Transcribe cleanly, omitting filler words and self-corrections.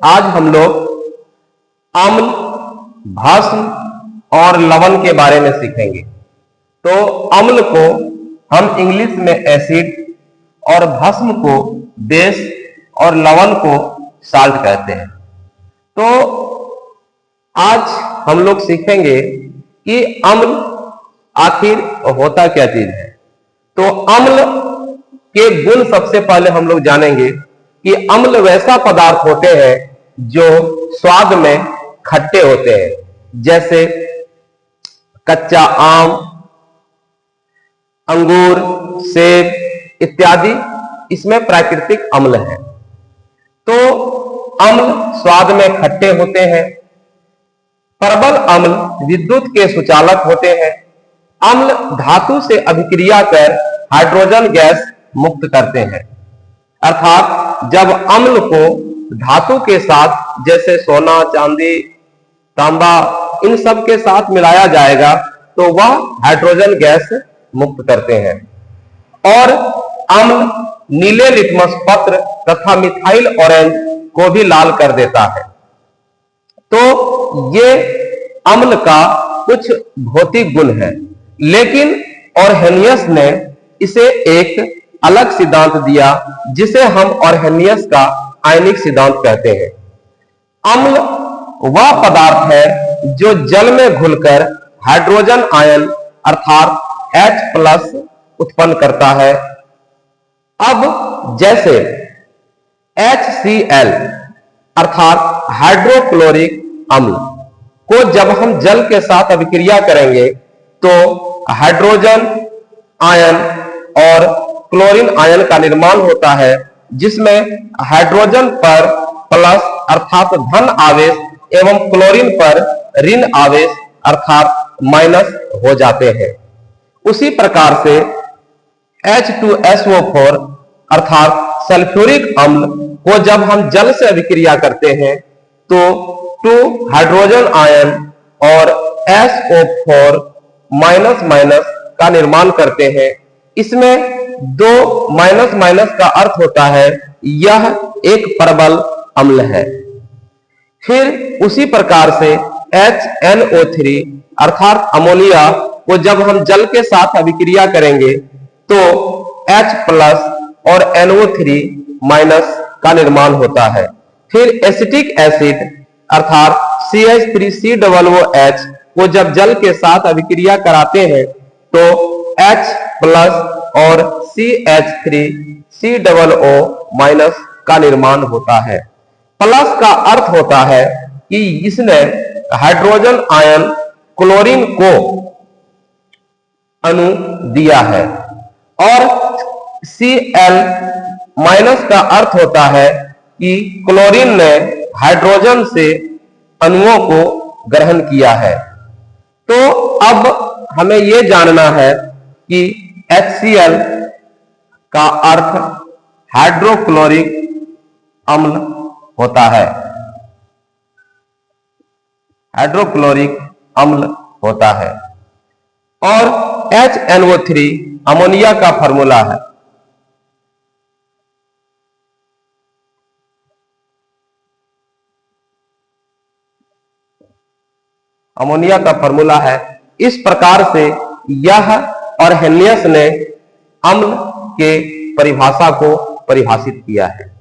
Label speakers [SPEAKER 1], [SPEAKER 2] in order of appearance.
[SPEAKER 1] आज हम लोग अम्ल, भस्म और लवण के बारे में सीखेंगे। तो अम्ल को हम इंग्लिश में एसिड और भस्म को बेस और लवण को साल्ट कहते हैं। तो आज हम लोग सीखेंगे कि अम्ल आखिर होता क्या चीज है। तो अम्ल के गुण सबसे पहले हम लोग जानेंगे कि अम्ल वैसा पदार्थ होते हैं जो स्वाद में खट्टे होते हैं, जैसे कच्चा आम, अंगूर, सेब इत्यादि इसमें प्राकृतिक अम्ल है। तो अम्ल स्वाद में खट्टे होते हैं। प्रबल अम्ल विद्युत के सुचालक होते हैं। अम्ल धातु से अभिक्रिया कर हाइड्रोजन गैस मुक्त करते हैं। अर्थात जब अम्ल को धातु के साथ जैसे सोना, चांदी, तांबा इन सब के साथ मिलाया जाएगा तो वह हाइड्रोजन गैस मुक्त करते हैं। और अम्ल नीले लिटमस पत्र तथा मिथाइल ऑरेंज को भी लाल कर देता है। तो ये अम्ल का कुछ भौतिक गुण है, लेकिन ऑर्हेनियस ने इसे एक अलग सिद्धांत दिया जिसे हम ऑर्हेनियस का आयनिक सिद्धांत कहते हैं। अम्ल वह पदार्थ है जो जल में घुलकर हाइड्रोजन आयन अर्थात H+ उत्पन्न करता है। अब जैसे HCl अर्थात हाइड्रोक्लोरिक अम्ल को जब हम जल के साथ अभिक्रिया करेंगे तो हाइड्रोजन आयन और क्लोरीन आयन का निर्माण होता है, जिसमें हाइड्रोजन पर प्लस अर्थात धन आवेश एवं क्लोरीन पर ऋण आवेश अर्थात माइनस हो जाते हैं। उसी प्रकार से H2SO4 अर्थात सल्फ्यूरिक अम्ल को जब हम जल से अभिक्रिया करते हैं तो 2 हाइड्रोजन आयन और SO4 माइनस माइनस का निर्माण करते हैं। इसमें 2 माइनस माइनस का अर्थ होता है यह एक प्रबल अम्ल है। फिर उसी प्रकार से HNO3 अर्थात अमोनिया को जब हम जल के साथ अभिक्रिया करेंगे तो H+ और NO3 माइनस का निर्माण होता है। फिर एसिटिक एसिड अर्थात CH3COOH को जब जल के साथ अभिक्रिया कराते हैं तो H+ और CH3COO माइनस का निर्माण होता है। प्लस का अर्थ होता है कि इसने हाइड्रोजन आयन क्लोरीन को अणु दिया है। और Cl माइनस का अर्थ होता है कि क्लोरीन ने हाइड्रोजन से अणुओं को ग्रहण किया है। तो अब हमें यह जानना है कि HCl का अर्थ हाइड्रोक्लोरिक अम्ल होता है। हाइड्रोक्लोरिक अम्ल होता है। और HNO3 अमोनिया का फार्मूला है। अमोनिया का फार्मूला है। इस प्रकार से यह ऑर्हेनियस ने अम्ल के परिभाषा को परिभाषित किया है।